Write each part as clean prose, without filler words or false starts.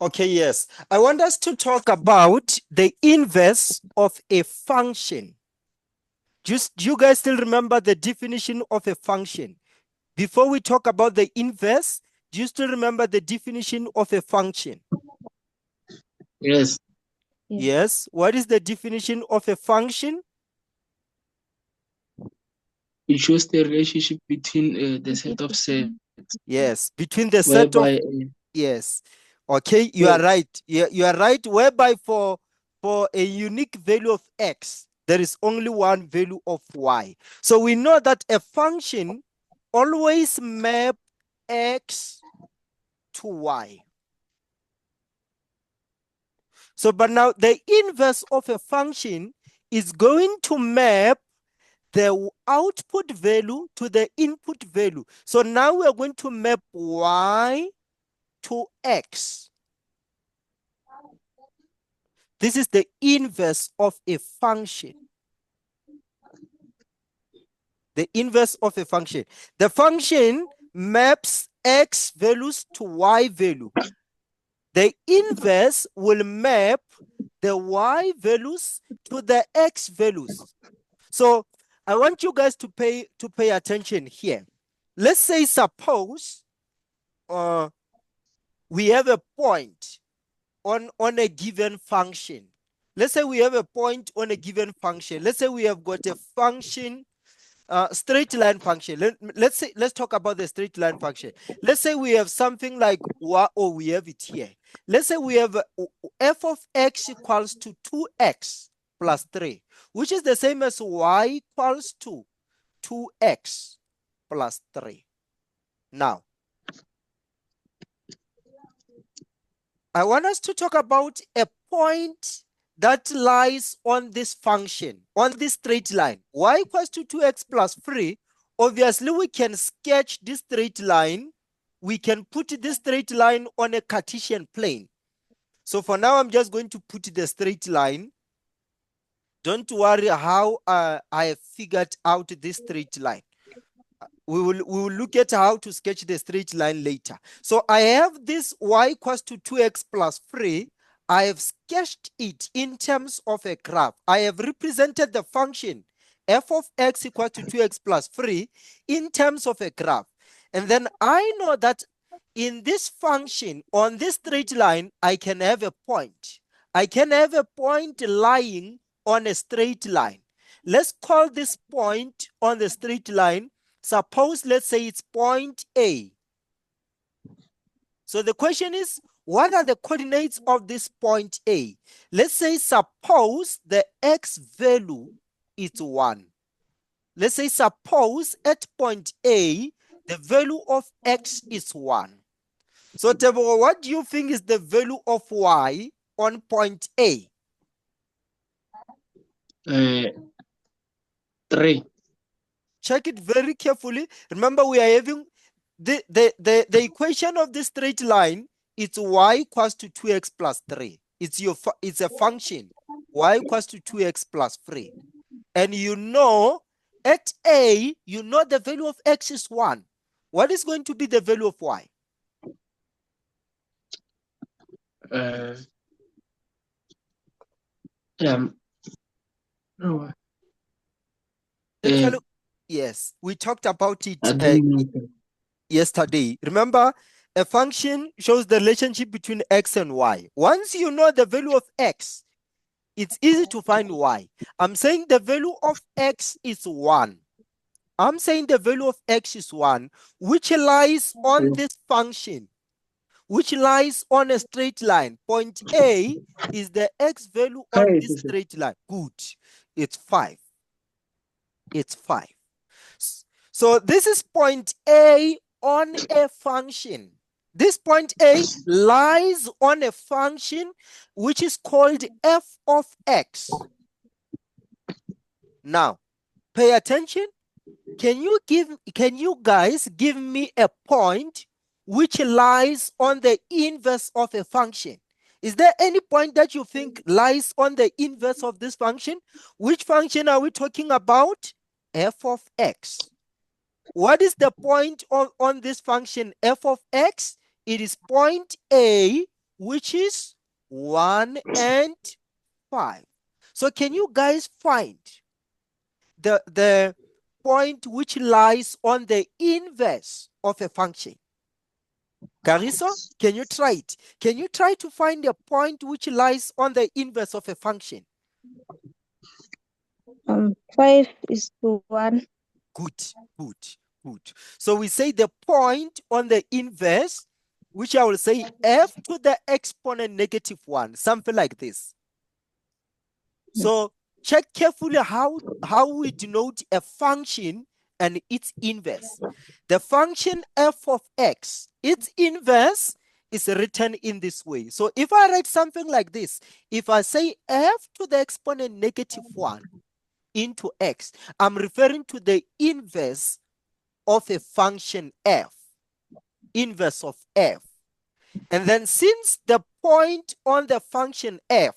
Okay, yes. I want us to talk about the inverse of a function. Do you guys still remember the definition of a function? Before we talk about the inverse, do you still remember the definition of a function? Yes. Yes. What is the definition of a function? It shows the relationship between the set of sets, Yes, between the set of, whereby yes. Okay, you are right. You are right. Whereby for a unique value of x, there is only one value of y. So we know that a function always map x to y. So, but now the inverse of a function is going to map the output value to the input value. So now we are going to map y to x. This is the inverse of a function. The inverse of a function. The function maps x values to y value. The inverse will map the y values to the x values. So I want you guys to pay attention here. Let's say suppose we have a point on a given function. Let's say we have a point on a given function. Let's say we have got a function, straight line function. Let's talk about the straight line function. Let's say we have something like we have it here. Let's say we have f of x equals to 2x plus 3, which is the same as y equals to 2x plus 3. Now, I want us to talk about a point that lies on this function, on this straight line. Y equals to 2x plus 3. Obviously, we can sketch this straight line. We can put this straight line on a Cartesian plane. So for now, I'm just going to put the straight line. Don't worry how I have figured out this straight line. We will look at how to sketch the straight line later. So I have this y equals to 2x plus 3. I have sketched it in terms of a graph. I have represented the function f of x equals to 2x plus 3 in terms of a graph. And then I know that in this function, on this straight line, I can have a point. I can have a point lying on a straight line. Let's call this point on the straight line, suppose, let's say it's point A. So the question is, what are the coordinates of this point A? Let's say, suppose the x value is 1. Let's say, suppose at point A, the value of x is 1. So, Tebo, what do you think is the value of y on point A? 3. Check it very carefully. Remember, we are having the equation of the straight line. It's y equals to 2x plus 3. It's a function. Y equals to 2x plus 3. And you know, at A, you know the value of x is 1. What is going to be the value of y? No. Actually, yes, we talked about it I don't know. yesterday. Remember, a function shows the relationship between x and y. Once you know the value of x, it's easy to find y. I'm saying the value of x is 1. I'm saying the value of x is 1, which lies on this function, which lies on a straight line. Point A is the x value on this straight line. Good. It's 5. It's 5. So this is point A on a function. This point A lies on a function which is called f of x. Now, pay attention. Can you guys give me a point which lies on the inverse of a function? Is there any point that you think lies on the inverse of this function? Which function are we talking about? F of x. What is the point on this function f of x? It is point A, which is 1 and 5. So can you guys find the point which lies on the inverse of a function? Carissa, can you try it? Can you try to find a point which lies on the inverse of a function? 5 is to 1. Good. So we say the point on the inverse, which I will say f to the exponent -1, something like this. So check carefully how we denote a function and its inverse. The function f of x, its inverse is written in this way. So if I write something like this, if I say f to the exponent -1 into x, I'm referring to the inverse of a function f, inverse of f. And then since the point on the function f,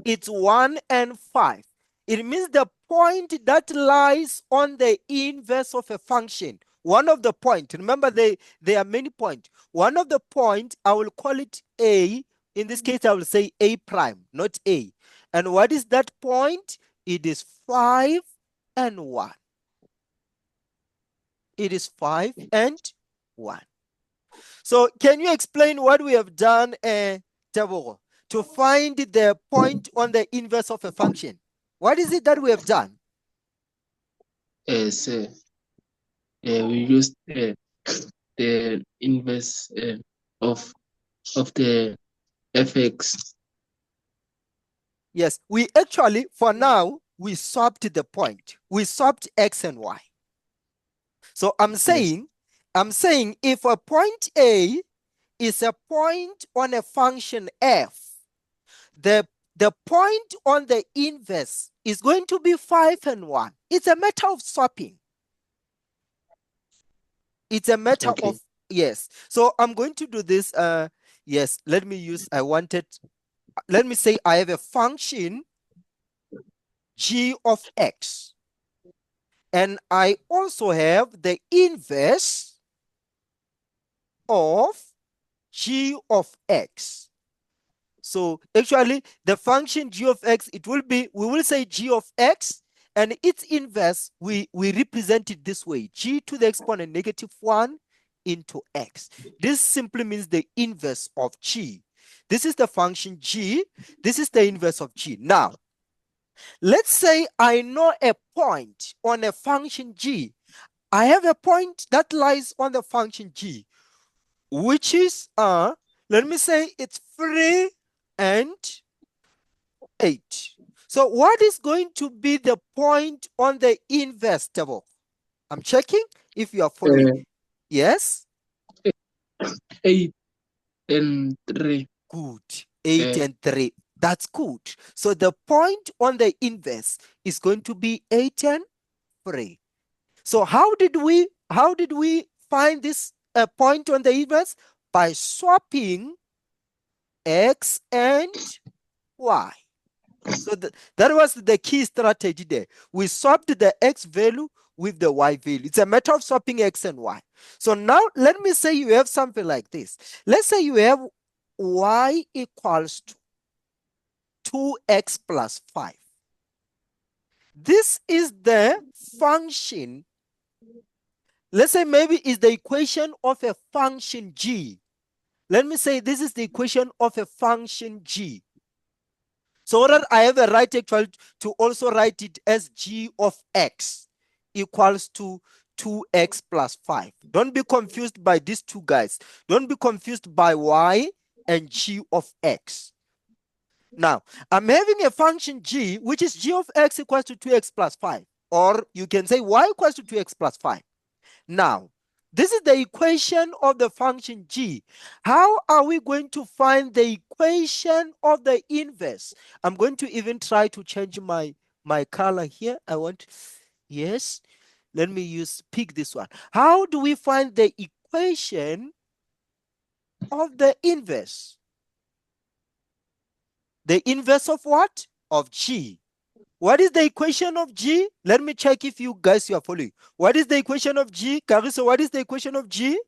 it's 1 and 5, it means the point that lies on the inverse of a function, one of the point, remember there are many points. One of the point, I will call it A. In this case, I will say A prime, not A. And what is that point? It is 5 and 1. It is 5 and 1. So can you explain what we have done, Tebogo, to find the point on the inverse of a function? What is it that we have done? So we used the inverse of the fx. Yes, we actually, for now, we swapped the point. We swapped x and y. So I'm saying if a point A is a point on a function f, the point on the inverse is going to be 5 and 1. It's a matter of swapping. It's a matter of, yes. So I'm going to do this. Yes, let me say I have a function g of x. And I also have the inverse of g of x. So actually the function g of x, we will say g of x, and its inverse, we represent it this way, g to the exponent -1 into x. This simply means the inverse of g. This is the function g. This is the inverse of g. Now, let's say I know a point on a function g. I have a point that lies on the function g, which is, let me say it's 3 and 8. So what is going to be the point on the inverse table? I'm checking if you are following. Yes? 8 and 3. Good. 8 and 3. That's good. So the point on the inverse is going to be 8 and 3. So how did we find this point on the inverse? By swapping x and y. So that was the key strategy there. We swapped the x value with the y value. It's a matter of swapping x and y. So now let me say you have something like this. Let's say you have y equals to 2x plus 5. This is the function. Let's say maybe it's the equation of a function g. Let me say this is the equation of a function g. So that I have a right actually to also write it as g of x equals to 2x plus 5. Don't be confused by these two guys. Don't be confused by y and g of x. Now, I'm having a function g, which is g of x equals to 2x plus 5. Or you can say y equals to 2x plus 5. Now, this is the equation of the function g. How are we going to find the equation of the inverse? I'm going to even try to change my color here. Yes, let me pick this one. How do we find the equation of the inverse? The inverse of what? Of g. What is the equation of g? Let me check if you guys are following. What is the equation of g? Carissa, what is the equation of g?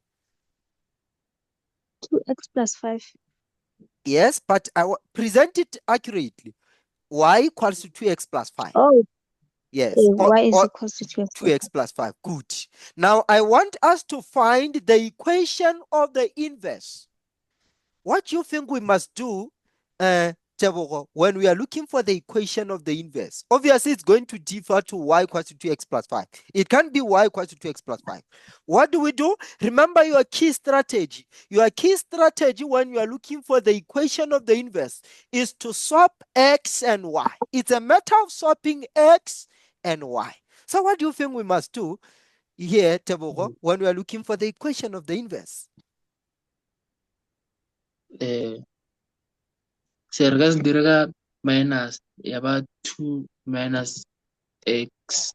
2x plus 5. Yes, but present it accurately. Y equals to 2x plus 5. Oh, Yes, y is equals to 2x. 2x plus 5. Good. Now, I want us to find the equation of the inverse. What do you think we must do, Tebogo, when we are looking for the equation of the inverse? Obviously, it's going to differ to y equals to 2x plus 5. It can't be y equals to 2x plus 5. What do? Remember your key strategy. Your key strategy when you are looking for the equation of the inverse is to swap x and y. It's a matter of swapping x and y. So what do you think we must do here, Tebogo, when we are looking for the equation of the inverse? Se re ka se dire ka minus ya ba 2 minus x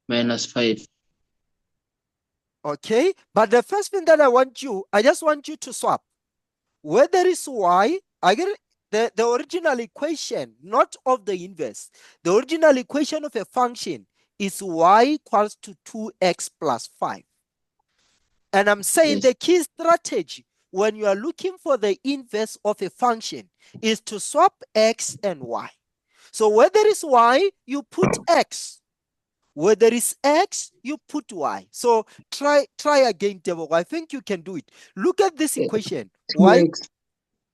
minus 5. Okay, but the first thing that I just want you to swap. Where there is y, I get the original equation, not of the inverse. The original equation of a function is y equals to 2x plus 5. And I'm saying Yes. the key strategy when you are looking for the inverse of a function is to swap x and y. So where there is y, you put x. Where there is x, you put y. So try again, Tebogo. I think you can do it. Look at this equation. Y, 2x.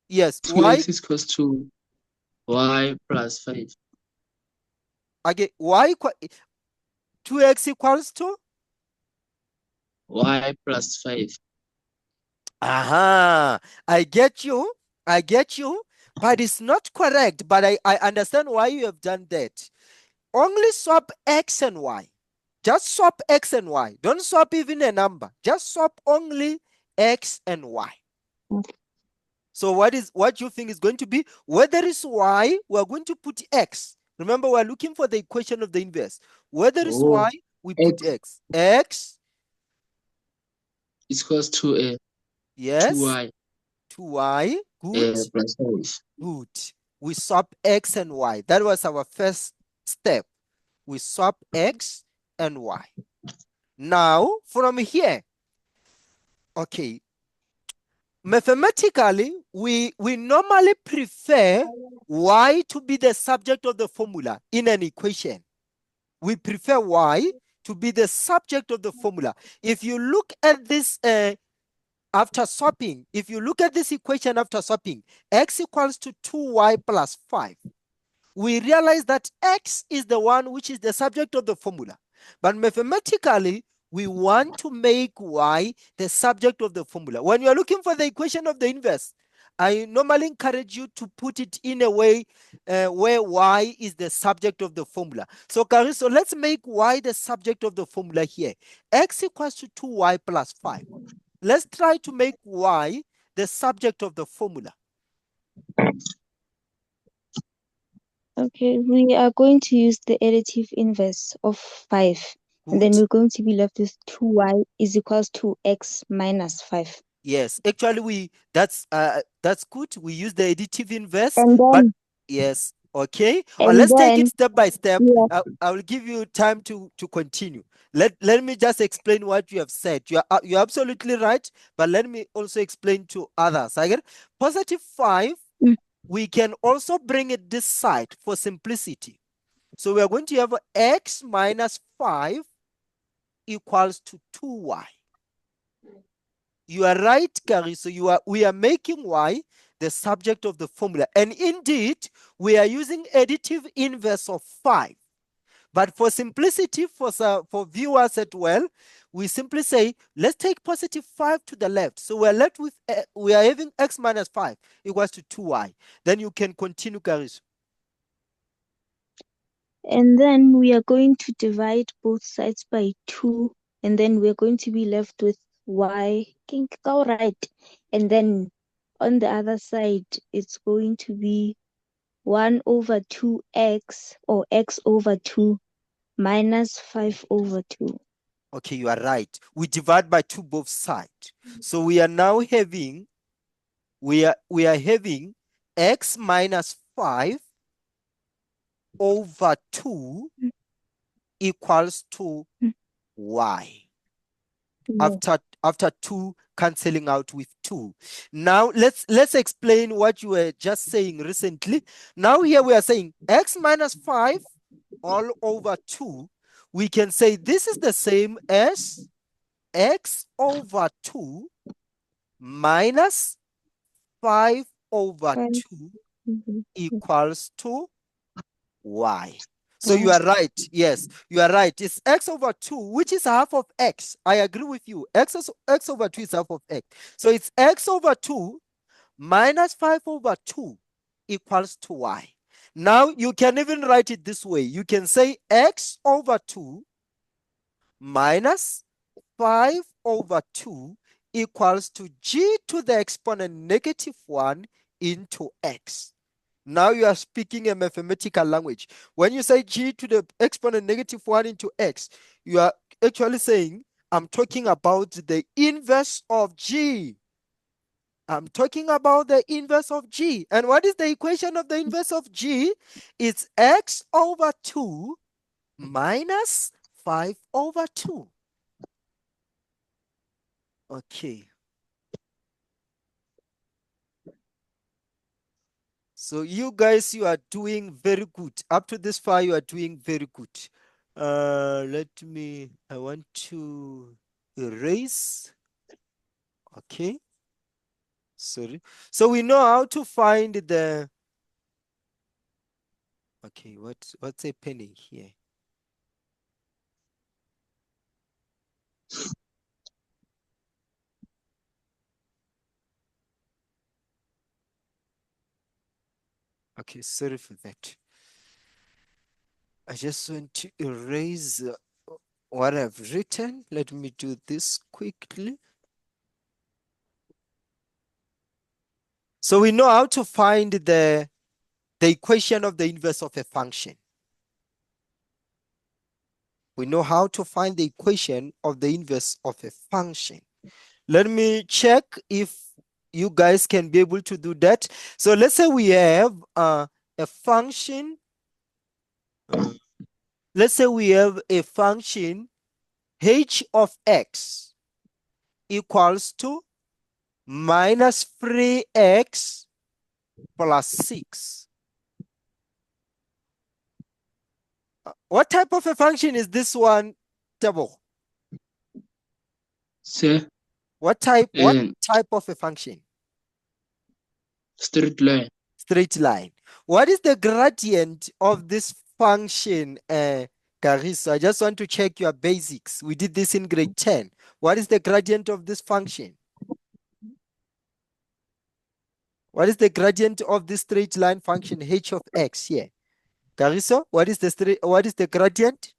yes, 2x y, is equals to y plus 5. again, y, 2x equals to? Y plus 5. Aha, I get you, but it's not correct. But I understand why you have done that. Only swap x and y. Just swap x and y. Don't swap even a number. Just swap only x and y. So what you think is going to be? Where there is y, we're going to put x. Remember, we're looking for the equation of the inverse. Where there is y, we put x. X, is equals to yes, 2y 2y, good, plus 5. good. We swap x and y. That was our first step. We swap x and y. Now, from here, okay, mathematically, we normally prefer y to be the subject of the formula in an equation. We prefer y to be the subject of the formula. If you look at this after swapping, if you look at this equation after swapping, x equals to 2y plus 5, we realize that x is the one which is the subject of the formula. But mathematically, we want to make y the subject of the formula. When you are looking for the equation of the inverse, I normally encourage you to put it in a way where y is the subject of the formula. So, Cariso, let's make y the subject of the formula here. X equals to 2y plus 5. Let's try to make y the subject of the formula. Okay, we are going to use the additive inverse of 5. And then Good. we're going to be left with 2y is equals to x minus 5. Yes, actually, that's good. We use the additive inverse, And but then, yes, okay. and Let's take then it step by step. we are, I will give you time to continue. Let me just explain what you have said. You're absolutely right, but let me also explain to others. I get positive 5. Mm. We can also bring it this side for simplicity. So we are going to have x minus 5 equals to 2y. You are right, Gary. So we are making y the subject of the formula. And indeed, we are using additive inverse of 5. But for simplicity, for viewers as well, we simply say, let's take positive 5 to the left. So we're left with, we are having x minus 5 equals to 2y. Then you can continue, Gariso. and then we are going to divide both sides by 2. And then we're going to be left with y. All right. And then on the other side, it's going to be 1 over 2x or x over 2 minus 5 over 2. Okay, you are right. We divide by 2 both sides. So we are now having, we are having x minus 5 over 2 equals to y. Yes. after 2 cancelling out with 2. Now let's explain what you were just saying recently. Now here we are saying x minus 5 all over 2. We can say this is the same as x over 2 minus 5 over 2 equals to y. So you are right. Yes, you are right. It's x over 2, which is half of x. I agree with you. X over 2 is half of x. So it's x over 2 minus 5 over 2 equals to y. Now you can even write it this way. You can say x over 2 minus 5 over 2 equals to g to the exponent negative 1 into x. Now you are speaking a mathematical language. When you say g to the exponent negative 1 into x, you are actually saying, I'm talking about the inverse of g. I'm talking about the inverse of g. And what is the equation of the inverse of g? It's x over 2 minus 5 over 2. Okay. So you guys, you are doing very good. Up to this far, you are doing very good. I want to erase. Okay. Sorry. So we know how to find the, okay, what's happening here? Okay, sorry for that. I just want to erase what I've written. Let me do this quickly. So we know how to find the equation of the inverse of a function. We know how to find the equation of the inverse of a function. Let me check if you guys can be able to do that. So let's say we have a function. Let's say we have a function h of x equals to minus 3x plus 6. What type of a function is this one, Tabo? Sir, What type of a function? straight line. Straight line. What is the gradient of this function, Kariso? I just want to check your basics. We did this in grade 10. What is the gradient of this function? What is the gradient of this straight line function h of x here? Kariso, what is the gradient?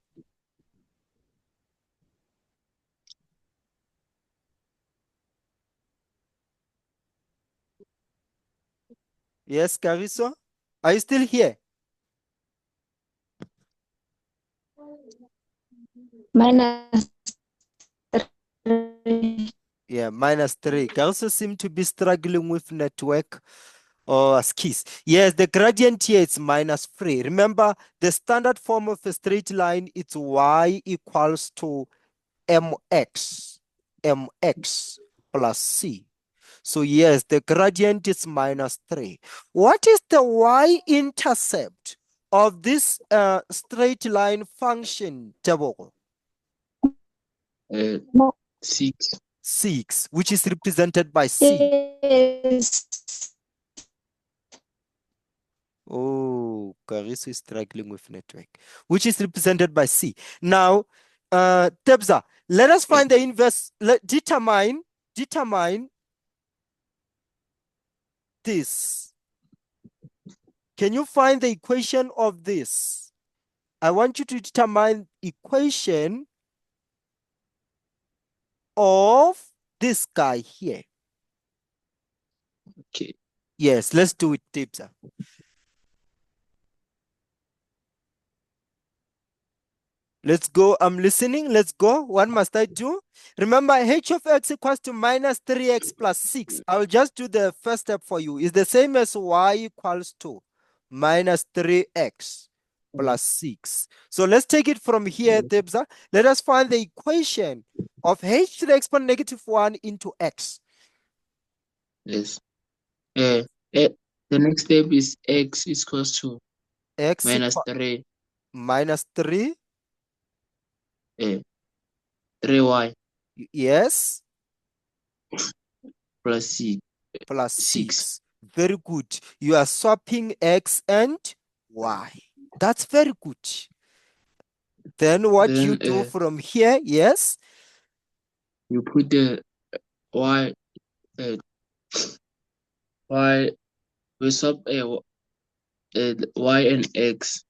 Yes, Kariso? Are you still here? Minus 3. Yeah, minus 3. Kariso seem to be struggling with network or skis. Yes, the gradient here is minus 3. Remember, the standard form of a straight line, it's y equals to mx plus c. So yes, the gradient is minus 3. What is the y-intercept of this straight line function, Tabo? 6. 6, which is represented by c. Yes. Oh, Kariso is struggling with network, which is represented by c. Now, Tebza, let us find the inverse. Determine this. Can you find the equation of this? I want you to determine equation of this guy here. Okay. Yes, let's do it, Tebza. Let's go. I'm listening. Let's go. What must I do? Remember, h of x equals to minus 3x plus 6. I'll just do the first step for you. It's the same as y equals to minus 3x plus 6. So let's take it from here, Tebza. Let us find the equation of h to the exponent -1 into x. Yes. The next step is x is equals to X minus equal 3, minus 3. 3y Yes, plus 6. plus 6. 6. Very good. You are swapping x and y. That's very good. Then what you Then do from here, yes, you put the y, we swap y and x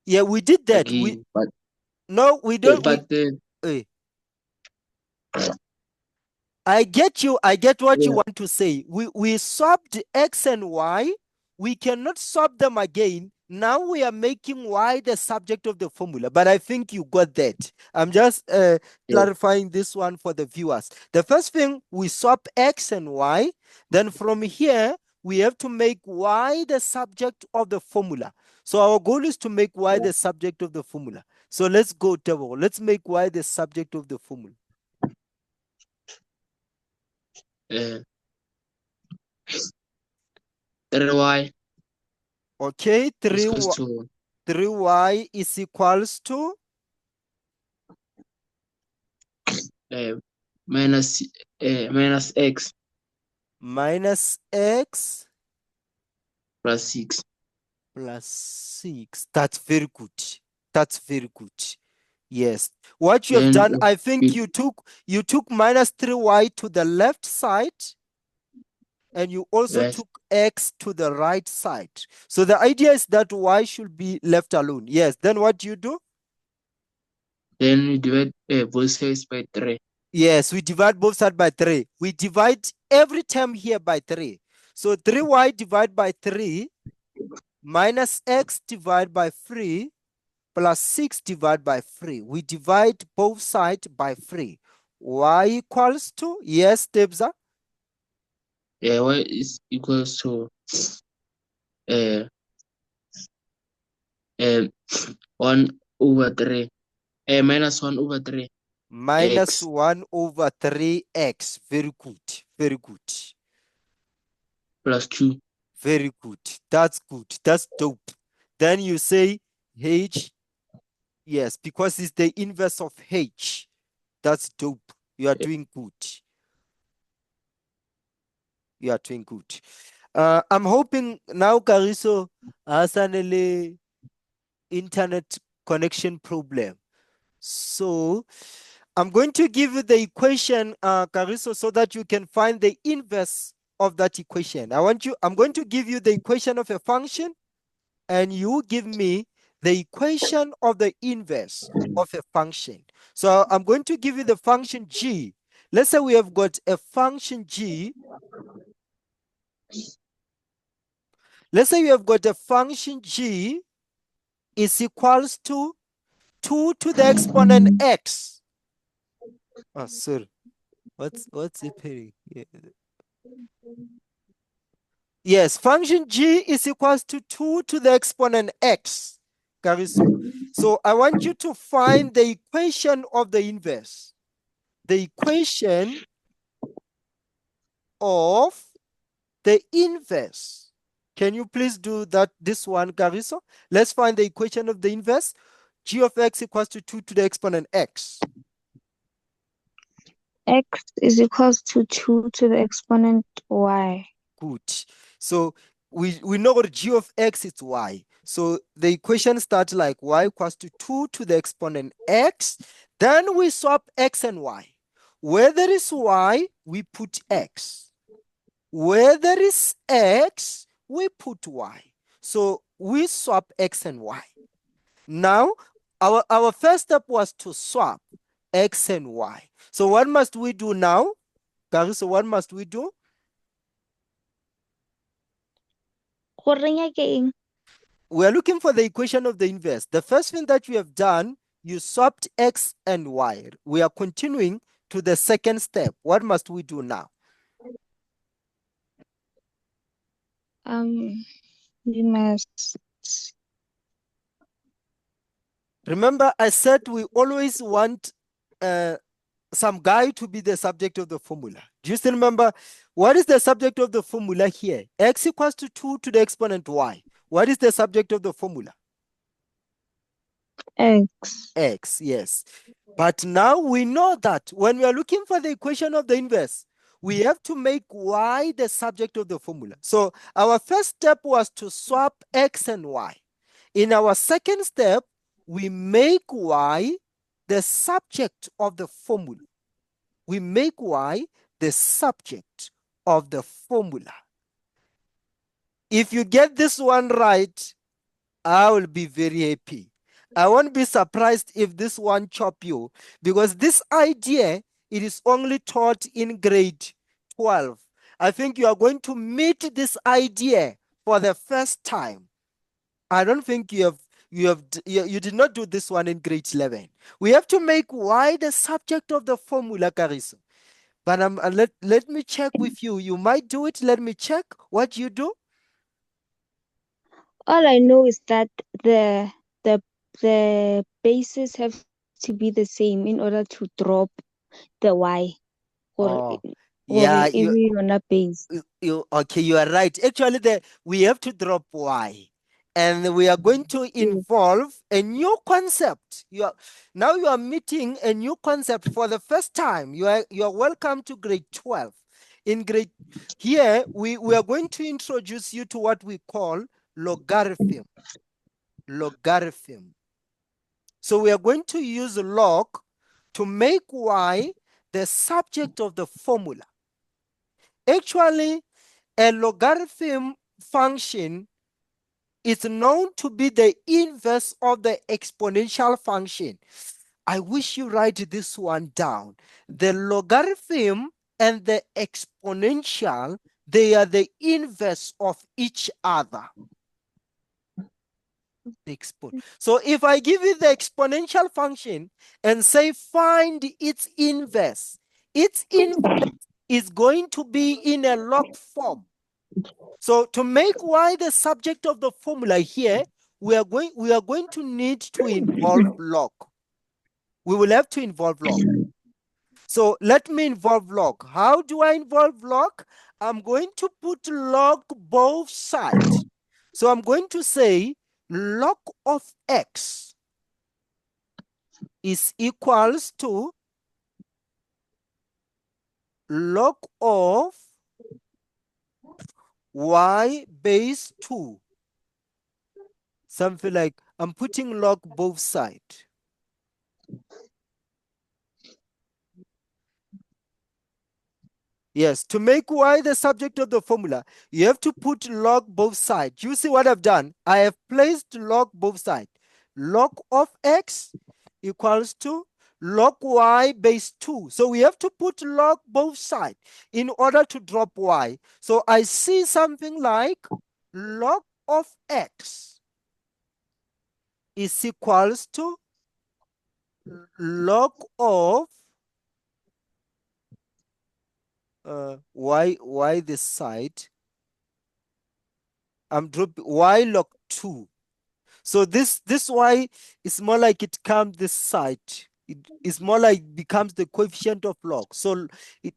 yeah, we did that. again, but No, we don't. but I get you. I get what you yeah, want to say. We swapped x and y. We cannot swap them again. Now we are making y the subject of the formula. But I think you got that. I'm just clarifying this one for the viewers. The first thing, we swap x and y. Then from here, we have to make y the subject of the formula. So our goal is to make y the subject of the formula. So let's go, Tabo. Let's make y the subject of the formula. 3y Okay, is equals to 3y is equals to minus x minus x plus 6. plus 6. That's very good. That's very good. Yes. What you have Then done, I think you took minus 3y to the left side, and you also yes, took x to the right side. So the idea is that y should be left alone. Yes. Then what do you do? then we divide both sides by 3. Yes, we divide both sides by 3. We divide every term here by 3. So 3y divided by 3 minus x divided by 3 plus 6 divided by 3. We divide both sides by 3. Y equals to, yes, Debza? Yeah, y is equals to 1 over 3. Minus 1 over 3. Minus X 1 over 3x. Very good. Very good. plus 2. Very good. That's good. That's dope. Then you say h. Yes, because it's the inverse of h. That's dope. You are doing good. You are doing good. I'm hoping now Kariso has an internet connection problem. So I'm going to give you the equation, Kariso, so that you can find the inverse of that equation. I'm going to give you the equation of a function, and you give me the equation of the inverse of a function. So I'm going to give you the function g. Let's say we have got a function g. Let's say you have got a function g is equals to 2 to the exponent x. Oh, sorry. What's happening? Yeah. Yes, function g is equals to 2 to the exponent x. Kariso. So I want you to find the equation of the inverse. The equation of the inverse. Can you please do that, this one, Kariso? Let's find the equation of the inverse. G of x equals to 2 to the exponent x. X is equals to 2 to the exponent y. Good. So we know what g of x is y. So the equation starts like y equals to 2 to the exponent x. Then we swap x and y. Where there is y, we put x. Where there is x, we put y. So we swap x and y. Now, our first step was to swap x and y. So what must we do now? Kariso, what must we do? Goreng ke eng? We are looking for the equation of the inverse. The first thing that you have done, you swapped x and y. We are continuing to the second step. What must we do now? We must Remember, I said we always want some guy to be the subject of the formula. Do you still remember what is the subject of the formula here? X equals to 2 to the exponent y. What is the subject of the formula? X. X, yes. But now we know that when we are looking for the equation of the inverse, we have to make y the subject of the formula. So our first step was to swap x and y. In our second step, we make y the subject of the formula. We make y the subject of the formula. If you get this one right, I will be very happy. I won't be surprised if this one chop you, because this idea, it is only taught in grade 12. I think you are going to meet this idea for the first time. I don't think you did not do this one in grade 11. We have to make y the subject of the formula, Kariso. But let me check with you. You might do it. Let me check what you do. All I know is that the bases have to be the same in order to drop the y or Oh, yeah, every on a base. okay, you are right. Actually, we have to drop y, and we are going to involve a new concept. Now you are meeting a new concept for the first time. You are welcome to grade 12. In grade here, we are going to introduce you to what we call logarithm. Logarithm. So we are going to use log to make y the subject of the formula. Actually, a logarithm function is known to be the inverse of the exponential function. I wish you write this one down. The logarithm and the exponential, they are the inverse of each other. So if I give you the exponential function and say find its inverse is going to be in a log form. So to make y the subject of the formula here, we are going to need to involve log. We will have to involve log. So let me involve log. How do I involve log? I'm going to put log both sides. So I'm going to say log of x is equals to log of y base 2. Something like I'm putting log both sides. Yes, to make y the subject of the formula, you have to put log both sides. You see what I've done? I have placed log both sides. Log of x equals to log y base 2. So we have to put log both sides in order to drop y. So I see something like log of x is equals to log of y this side. I'm dropping y log 2. So this y is more like it comes this side. It is more like becomes the coefficient of log. So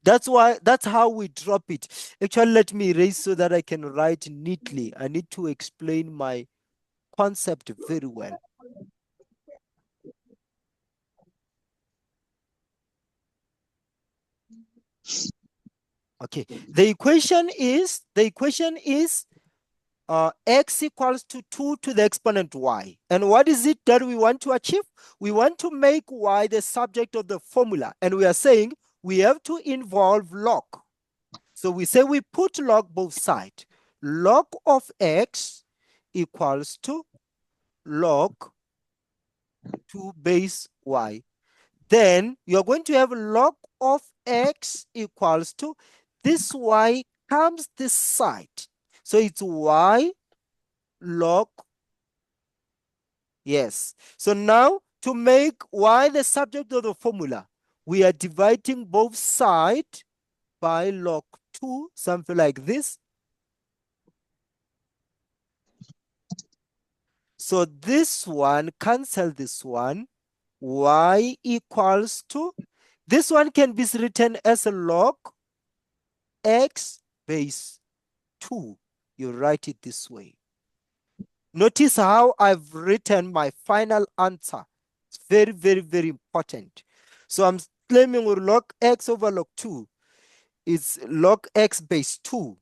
that's how we drop it. Actually, let me erase so that I can write neatly. I need to explain my concept very well. Okay, the equation is x equals to 2 to the exponent y. And what is it that we want to achieve? We want to make y the subject of the formula. And we are saying we have to involve log. So we say we put log both sides. Log of x equals to log 2 base y. Then you're going to have log of x equals to this y comes this side. So it's y log. Yes. So now to make y the subject of the formula, we are dividing both sides by log 2, something like this. So this one cancel this one. Y equals to, This one can be written as a log x base 2. You write it this way. Notice how I've written my final answer. It's very, very, very important. So I'm claiming log x over log 2 is log x base 2.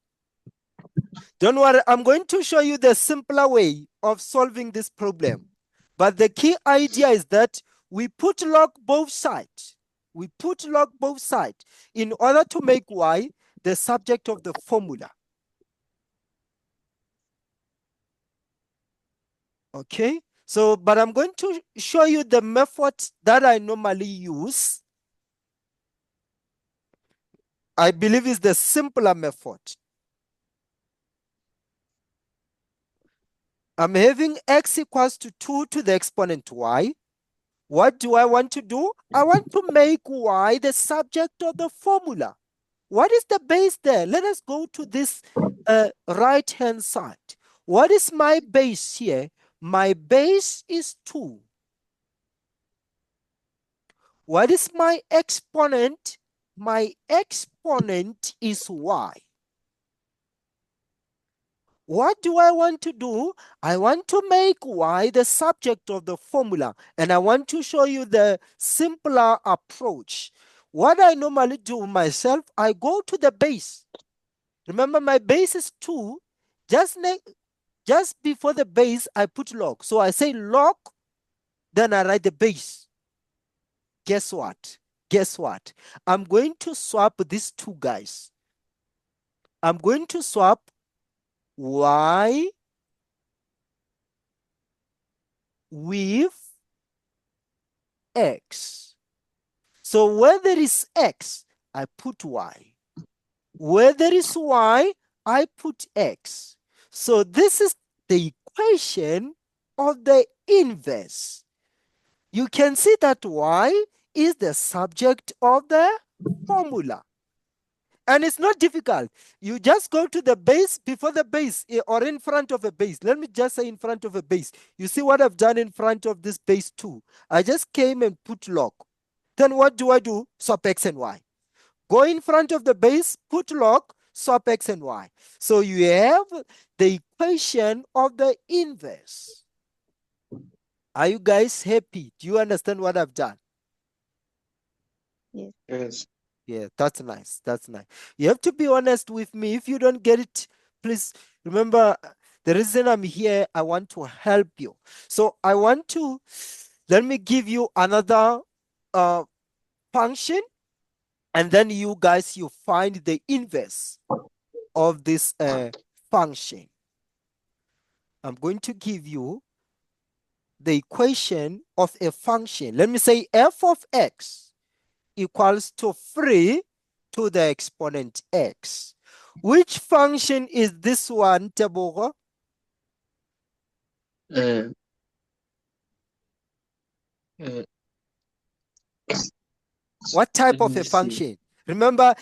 Don't worry, I'm going to show you the simpler way of solving this problem. But the key idea is that we put log both sides. We put log both sides in order to make y the subject of the formula. Okay, so, but I'm going to show you the method that I normally use. I believe is the simpler method. I'm having x equals to 2 to the exponent y. What do I want to do? I want to make y the subject of the formula. What is the base there? Let us go to this right-hand side. What is my base here? My base is 2. What is my exponent? My exponent is y. What do I want to do? I want to make y the subject of the formula, and I want to show you the simpler approach. What I normally do myself, I go to the base. Remember, my base is 2. Just before the base, I put log. So I say log, then I write the base. Guess what? Guess what? I'm going to swap these two guys. I'm going to swap y with x. So where there is x, I put y. Where there is y, I put x. So this is the equation of the inverse. You can see that y is the subject of the formula. And it's not difficult. You just go to the base, before the base, or in front of a base. Let me just say in front of a base. You see what I've done in front of this base 2. I just came and put log. Then what do? Swap x and y. Go in front of the base, put log, swap x and y. So you have the equation of the inverse. Are you guys happy? Do you understand what I've done? Yes. Yeah, that's nice. That's nice. You have to be honest with me. If you don't get it, please remember the reason I'm here, I want to help you. So let me give you another function, and then you guys, you find the inverse of this function. I'm going to give you the equation of a function. Let me say f of x equals to 3 to the exponent x. Which function is this one, Tebogo? Uh, What type let of me a see. function? Remember,